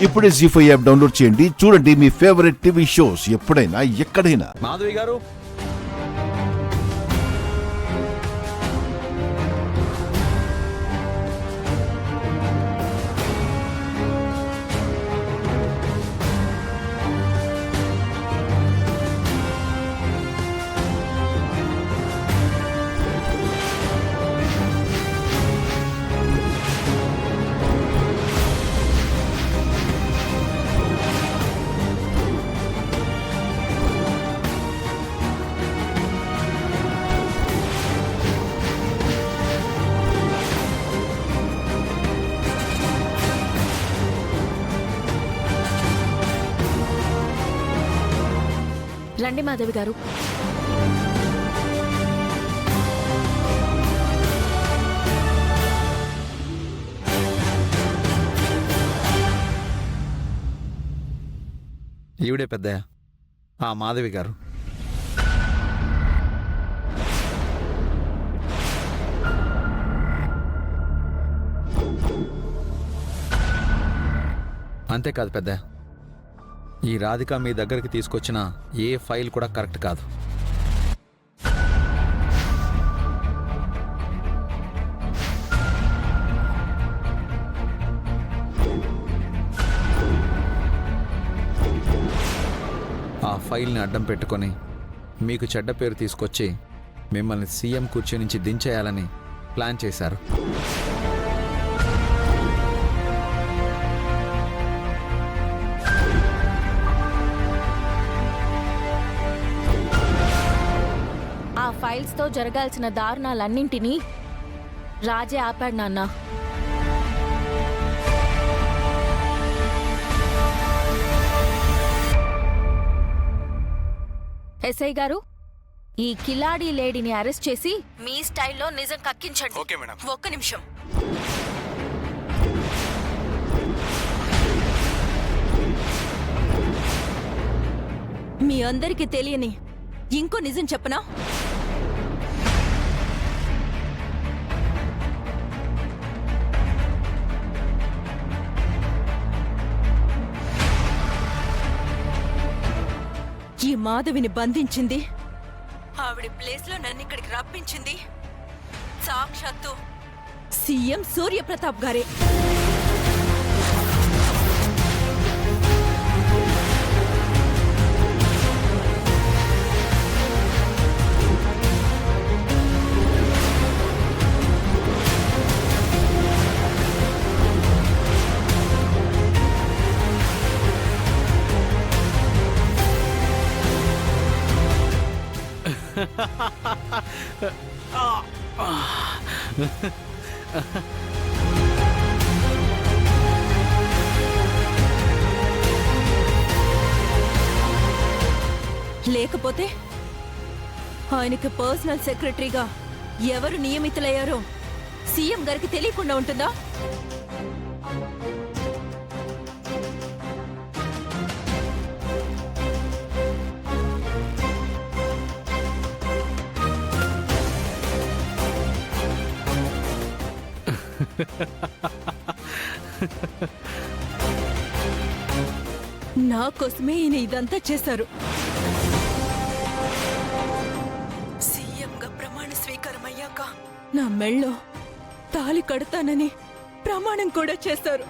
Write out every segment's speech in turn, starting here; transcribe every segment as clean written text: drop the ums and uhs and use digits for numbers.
ఇప్పుడే జీ5 app download చేయండి. చూడండి మీ ఫేవరెట్ టీవీ షోస్ ఎప్పుడైనా ఎక్కడైనా. మాధవి గారు, రండి మాధవి గారు. ఈవిడే పెద్దయ్య, ఆ మాధవి గారు. అంతేకాదు పెద్దయ్య, ఈ రాధిక మీ దగ్గరికి తీసుకొచ్చిన ఏ ఫైల్ కూడా కరెక్ట్ కాదు. ఆ ఫైల్ని అడ్డం పెట్టుకొని మీకు చెడ్డ పేరు తీసుకొచ్చి మిమ్మల్ని సీఎం కుర్చీ నుంచి దించేయాలని ప్లాన్ చేశారు. ఆ ఫైల్స్ తో జరగాల్సిన దారుణాలన్నింటినీ రాజే ఆపాడు నాన్న. ఎస్ఐ గారు, ఈ కిలాడి లేడీని అరెస్ట్ చేసి మీ స్టైల్లో నిజం కక్కించండి. Okay madam. ఒక్క నిమిషం. మీ అందరికీ తెలియని ఇంకో నిజం చెప్పనా? ఈ మాధవిని బంధించింది, ఆవిడ ప్లేస్ లో నన్ను ఇక్కడికి రప్పించింది సాక్షాత్తు సీఎం సూర్యప్రతాప్ గారే. లేకపోతే ఆయనకి పర్సనల్ సెక్రటరీగా ఎవరు నియమితులయ్యారో సీఎం గారికి తెలియకుండా ఉంటుందా? నా కోసమే ఈయన ఇదంతా చేశారు. సీఎంగా ప్రమాణ స్వీకారం అయ్యాక నా మెళ్ళో తాళి కడతానని ప్రమాణం కూడా చేశారు.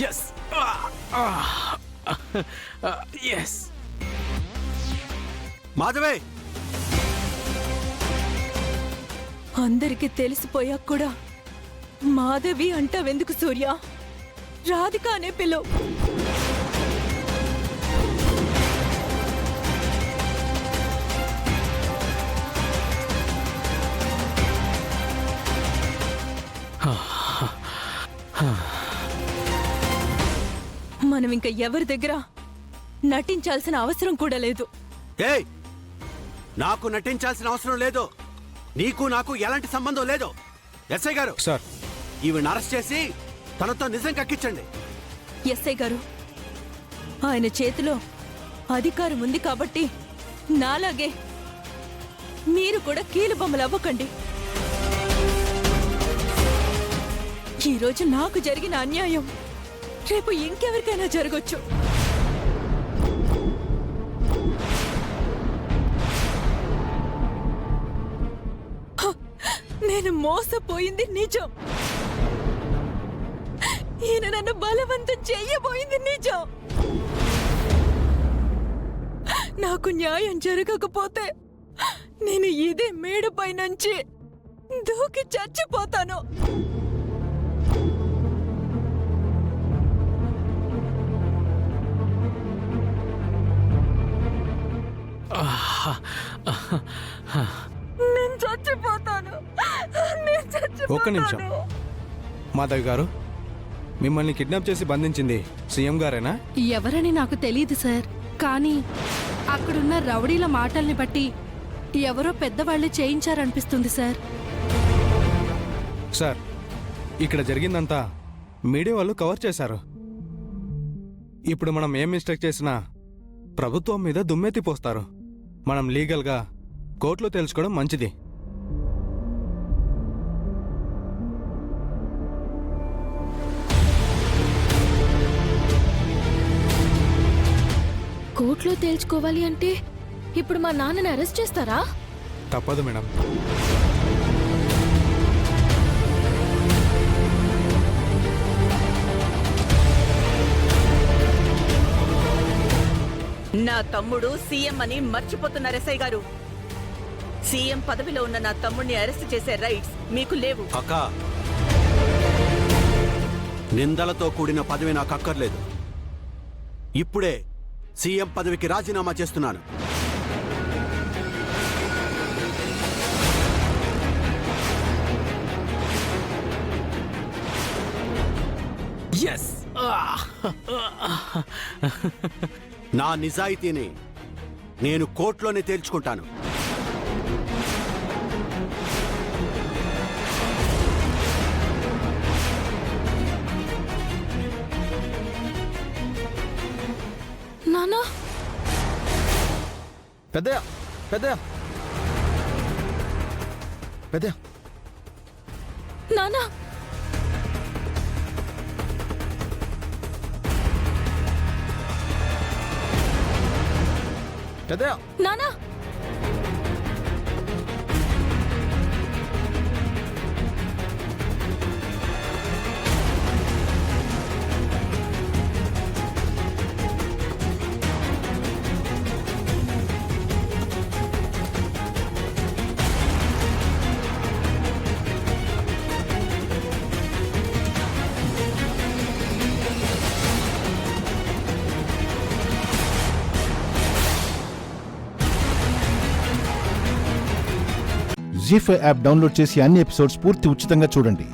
Yes. Yes. మాధవి, అందరికి తెలిసిపోయాక కూడా మాధవి అంటావెందుకు సూర్య? రాధిక అనే పిలువు. మనం ఇంకా ఎవరి దగ్గర నటించాల్సిన అవసరం కూడా లేదు. ఏయ్, నాకు నటించాల్సిన అవసరం లేదు. నీకు నాకు ఎలాంటి సంబంధం లేదు. ఎస్ఐ గారు, సార్, ఈవిని అరెస్ట్ చేసి తనతో నిజం కక్కించండి. ఎస్ఐ గారు, ఆయన చేతిలో అధికారం ఉంది కాబట్టి నాలాగే మీరు కూడా కీలుబొమ్మలు అవ్వకండి. ఈరోజు నాకు జరిగిన అన్యాయం రేపు ఇంకెవరికైనా జరగొచ్చు. నేను మోసపోయింది నిజం. ఈయన నన్ను బలవంతం చెయ్యబోయింది నిజం. నాకు న్యాయం జరగకపోతే నేను ఇదే మేడపై నుంచి దూకి చచ్చిపోతాను. నేను చచ్చిపోతాను. ఒక్క నిమిషం. మాధవి గారు, మిమ్మల్ని కిడ్నాప్ చేసి బంధించింది సీఎం గారేనా? ఎవరని నాకు తెలియదు సార్, కానీ అక్కడున్న రౌడీల మాటల్ని బట్టి ఎవరో పెద్దవాళ్ళు చేయించారనిపిస్తుంది సార్. సార్, ఇక్కడ జరిగిందంతా మీడియా వాళ్ళు కవర్ చేశారు. ఇప్పుడు మనం ఏం మిస్టేక్ చేసినా ప్రభుత్వం మీద దుమ్మెత్తిపోస్తారు. మనం లీగల్గా కోర్టులో తెలుసుకోవడం మంచిది. కోర్టులో తేల్చుకోవాలి అంటే ఇప్పుడు మా నాన్నని అరెస్ట్ చేస్తారా? తప్పదు మేడం. నా తమ్ముడు సీఎం అని మర్చిపోతున్నారు ఎస్ఐ గారు. సీఎం పదవిలో ఉన్న నా తమ్ముడిని అరెస్ట్ చేసే రైట్స్ మీకు లేవు. అక్క, నిందలతో కూడిన పదవి నాకు అక్కర్లేదు. ఇప్పుడే సీఎం పదవికి రాజీనామా చేస్తున్నాను. నా నిజాయితీని నేను కోర్టులోనే తేల్చుకుంటాను. నానా, పెద్దయ్య పెద్దయ్య పెద్దయ్య నానా, పెద్దయ్య నానా. జీ5 యాప్ డౌన్లోడ్ చేసి అన్ని ఎపిసోడ్స్ పూర్తి ఉచితంగా చూడండి.